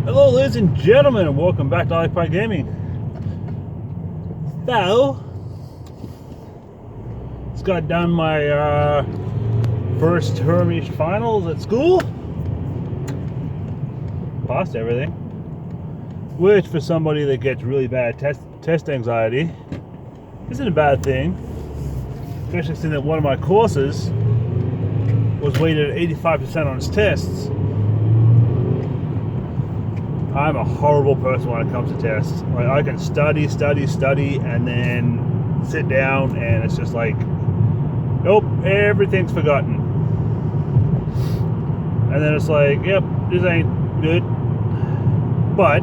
Hello, ladies and gentlemen, and welcome back to Occupy Gaming. So, just got done my first term-ish finals at school. Passed everything, which for somebody that gets really bad test anxiety isn't a bad thing, especially since that one of my courses was weighted at 85% on its tests. I'm a horrible person when it comes to tests. Like, I can study, and then sit down, and it's just like, nope, everything's forgotten. And then it's like, yep, this ain't good. But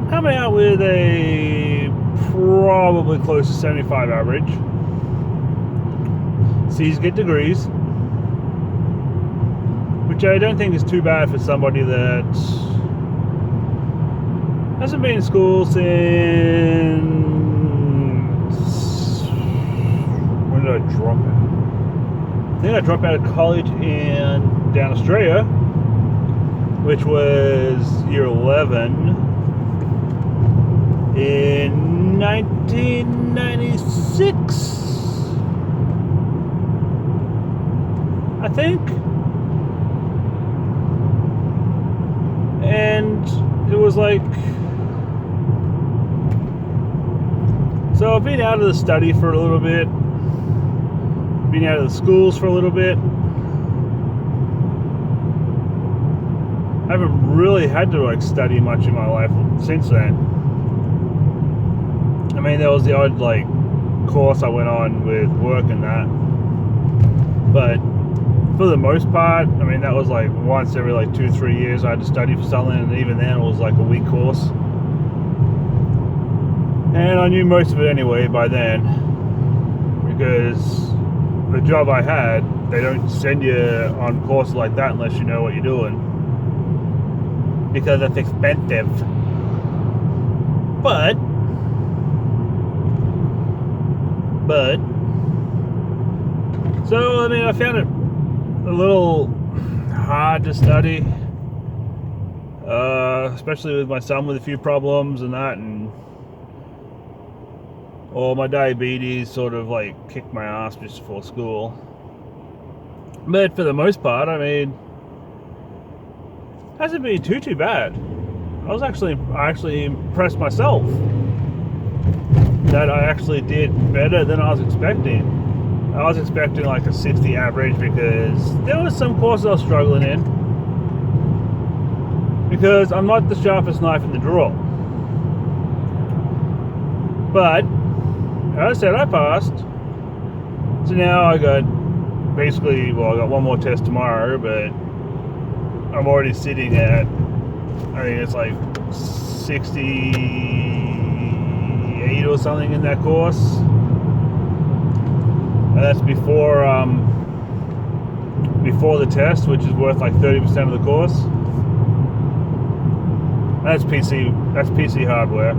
coming out with a probably close to 75 average. C's get degrees, which I don't think is too bad for somebody that hasn't been in school since... When did I drop out? I think I dropped out of college down Australia, which was year 11 in 1996, I think. And it was like, so I've been out of the study for a little bit, been out of the schools for a little bit. I haven't really had to study much in my life since then. I mean, there was the odd course I went on with work and that, but for the most part, I mean, that was once every 2-3 years I had to study for something, and even then it was a week course. And I knew most of it anyway by then, because the job I had, they don't send you on courses like that unless you know what you're doing, because it's expensive. But so I mean, I found it a little hard to study, especially with my son with a few problems and that, and my diabetes sort of kicked my ass just before school. But for the most part, I mean, it hasn't been too bad. I actually impressed myself that I actually did better than I was expecting. I was expecting a 60 average, because there was some courses I was struggling in, because I'm not the sharpest knife in the drawer. But as I said, I passed. So now I got I got one more test tomorrow, but I'm already sitting at, I think it's 68 or something in that course. And that's before the test, which is worth 30% of the course. That's PC hardware,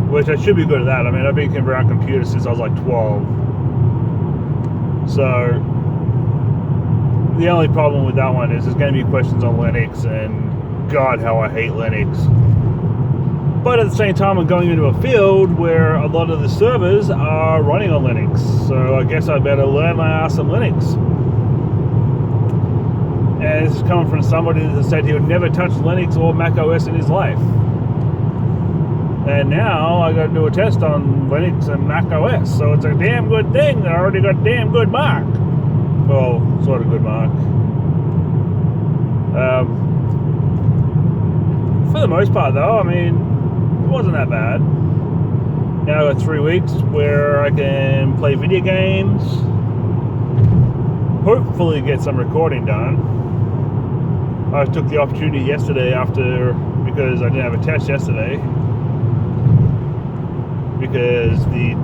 which I should be good at that. I mean, I've been around computers since I was 12. So the only problem with that one is there's going to be questions on Linux, and God, how I hate Linux. But at the same time, I'm going into a field where a lot of the servers are running on Linux, so I guess I better learn my ass some Linux. And this is coming from somebody that said he would never touch Linux or Mac OS in his life. And now I got to do a test on Linux and Mac OS, so it's a damn good thing that I already got a damn good mark. Well, sort of good mark. For the most part, though, I mean, it wasn't that bad. Now I've got 3 weeks where I can play video games, hopefully get some recording done. I took the opportunity yesterday because I didn't have a test yesterday, because the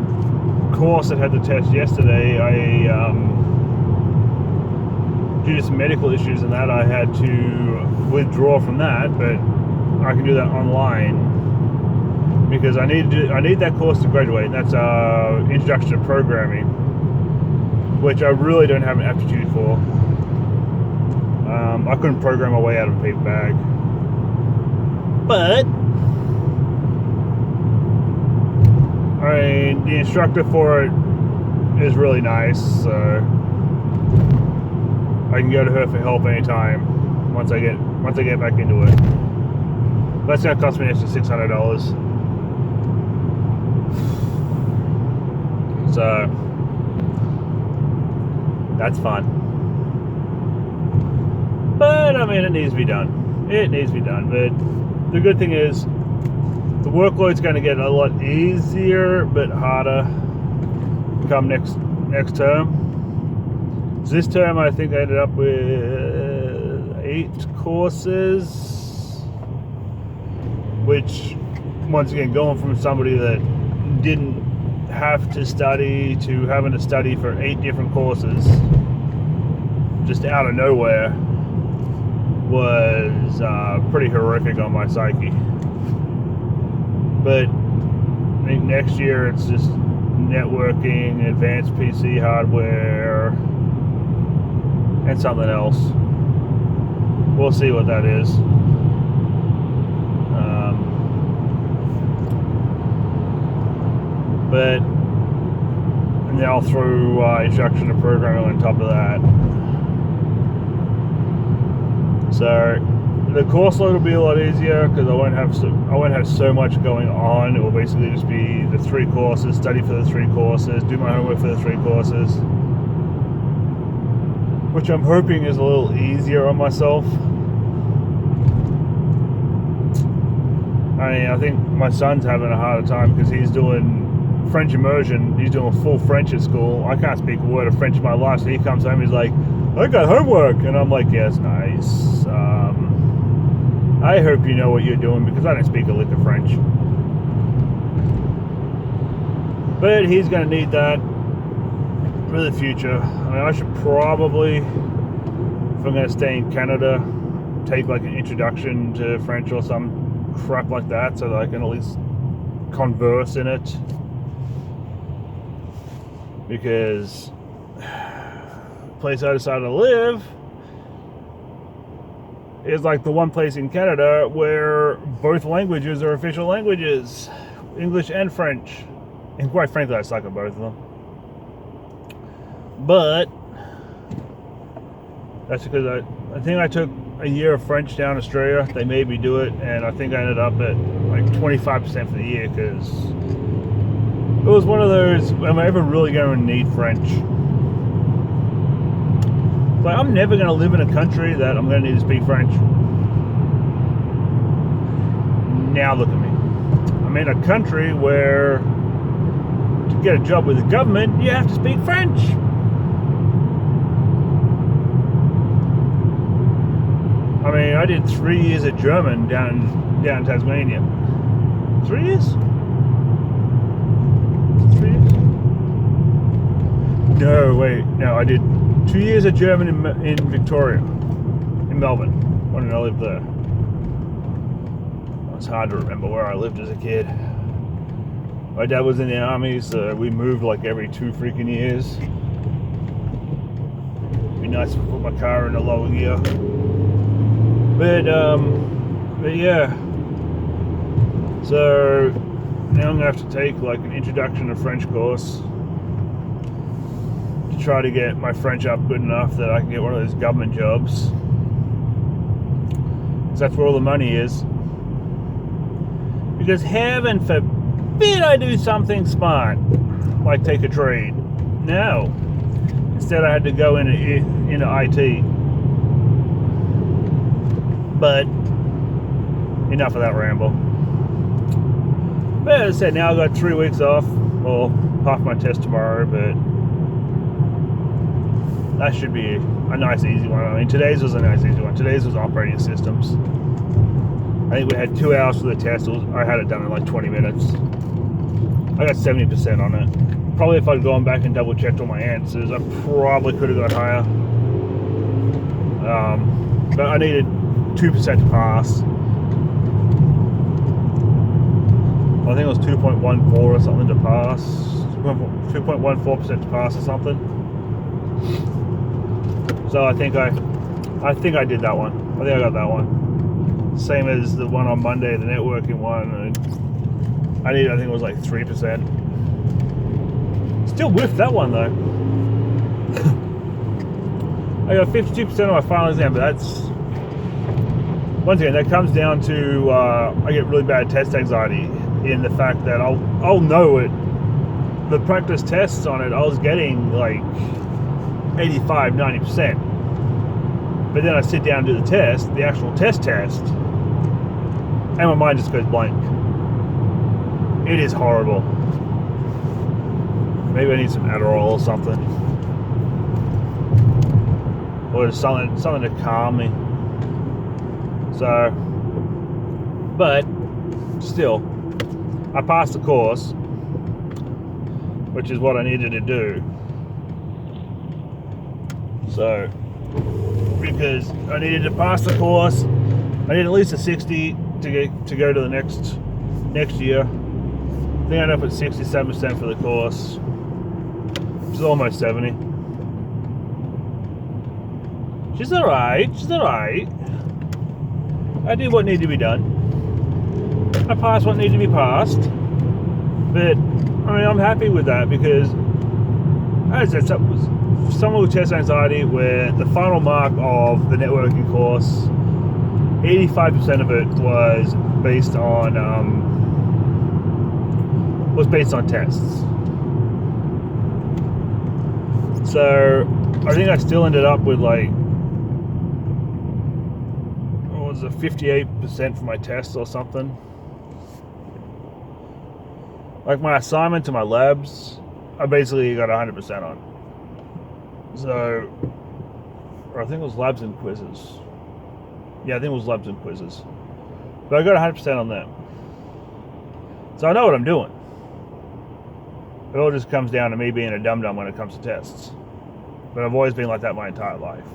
course that had the test yesterday, due to some medical issues and that, I had to withdraw from that, but I can do that online, because I need that course to graduate, and that's Introduction to Programming. which I really don't have an aptitude for. I couldn't program my way out of a paper bag. But I mean, the instructor for it is really nice, so I can go to her for help anytime once I get back into it. That's gonna cost me an extra $600. So that's fun. But I mean, it needs to be done. It needs to be done. But the good thing is the workload's going to get a lot easier but harder come next term. So this term I think I ended up with 8 courses, which once again, going from somebody that didn't have to study to having to study for 8 different courses just out of nowhere was pretty horrific on my psyche. But I think next year it's just networking, advanced PC hardware, and something else. We'll see what that is. And then I'll throw instruction to programming on top of that. So the course load will be a lot easier because I won't have so much going on. It will basically just be the 3 courses, study for the 3 courses, do my homework for the 3 courses, which I'm hoping is a little easier on myself. I think my son's having a harder time because he's doing French immersion. He's doing full French at school. I can't speak a word of French in my life, so he comes home, he's like, I got homework, and I'm like, yeah, it's nice. I hope you know what you're doing because I don't speak a lick of French. But he's going to need that for the future. I mean, I should probably, if I'm going to stay in Canada, take like an introduction to French or some crap like that so that I can at least converse in it. Because the place I decided to live is like the one place in Canada where both languages are official languages, English and French. And quite frankly, I suck at both of them. But that's because I think I took a year of French down in Australia. They made me do it, and I think I ended up at like 25% for the year because it was one of those, am I ever really going to need French? Like, I'm never going to live in a country that I'm going to need to speak French. Now look at me. I'm in a country where to get a job with the government, you have to speak French. I mean, I did 3 years of German down in Tasmania. 3 years? 3 years? No, wait. No, I did 2 years of German in Victoria, in Melbourne, when I lived there. It's hard to remember where I lived as a kid. My dad was in the army, so we moved like every 2 freaking years. It'd be nice to put my car in a lower gear. But yeah. So now I'm gonna have to take like an introduction to French course to try to get my French up good enough that I can get one of those government jobs. Because that's where all the money is. Because heaven forbid I do something smart, like take a trade. No. Instead I had to go into IT. But enough of that ramble. But as I said, now I've got 3 weeks off. Well, half my test tomorrow, but that should be a nice easy one. I mean, today's was a nice easy one. Today's was operating systems. I think we had 2 hours for the test. I had it done in like 20 minutes. I got 70% on it. Probably if I'd gone back and double checked all my answers, I probably could have got higher. But I needed 2% to pass. I think it was 2.14 or something to pass. 2.14% to pass or something. So I think I did that one. I think I got that one. Same as the one on Monday, the networking one. And I think it was like 3%. Still whiffed that one though. I got 52% of my final exam, but that's, once again, that comes down to I get really bad test anxiety in the fact that I'll know it. The practice tests on it, I was getting like 85, 90%. But then I sit down and do the test, the actual test, and my mind just goes blank. It is horrible. Maybe I need some Adderall or something. Or just something to calm me. So, but still, I passed the course, which is what I needed to do. So, because I needed to pass the course, I need at least a 60 to go to the next year. I think I ended up at 67% for the course, which is almost 70. She's alright. I did what needed to be done. I passed what needed to be passed. But, I mean, I'm happy with that because, as I said, someone with test anxiety where the final mark of the networking course, 85% of it was based on tests. So, I think I still ended up with like, 58% for my tests or something. Like my assignment to my labs, I basically got 100% on. So, or I think it was labs and quizzes. Yeah, I think it was labs and quizzes. But I got 100% on them. So I know what I'm doing. It all just comes down to me being a dum-dum when it comes to tests. But I've always been like that my entire life.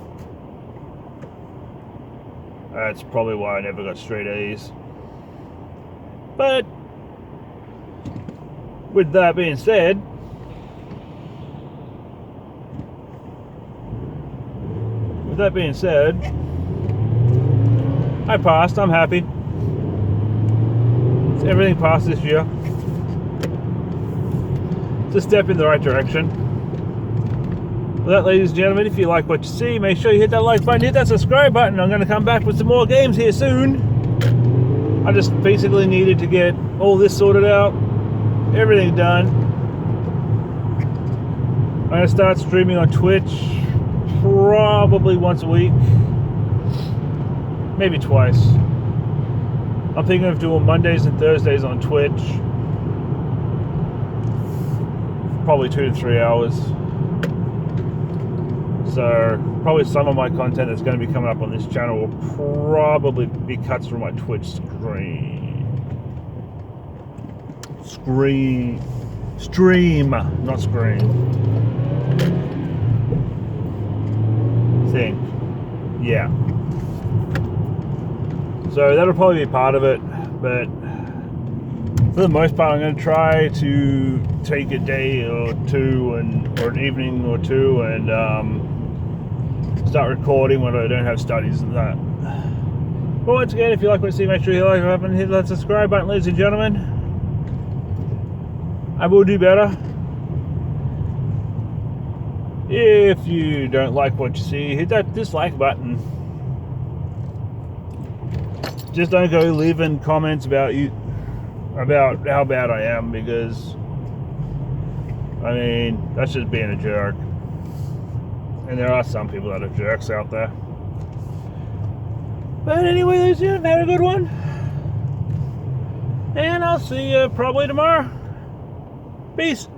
That's probably why I never got straight A's. But with that being said, I passed. I'm happy. Everything passed this year. It's a step in the right direction. With that, ladies and gentlemen, if you like what you see, make sure you hit that like button, hit that subscribe button. I'm going to come back with some more games here soon. I just basically needed to get all this sorted out, everything done. I'm going to start streaming on Twitch probably once a week, maybe twice. I'm thinking of doing Mondays and Thursdays on Twitch, probably 2 to 3 hours. So probably some of my content that's going to be coming up on this channel will probably be cuts from my Twitch stream, not screen. Thing. Yeah. So that'll probably be part of it, but for the most part, I'm going to try to take a day or two or an evening or two and start recording when I don't have studies and that. But once again, if you like what you see, make sure you like and hit that subscribe button, ladies and gentlemen. I will do better. If you don't like what you see, hit that dislike button. Just don't go leaving comments about how bad I am, because I mean, that's just being a jerk. And there are some people that are jerks out there. But anyway, ladies and gentlemen, have a good one. And I'll see you probably tomorrow. Peace.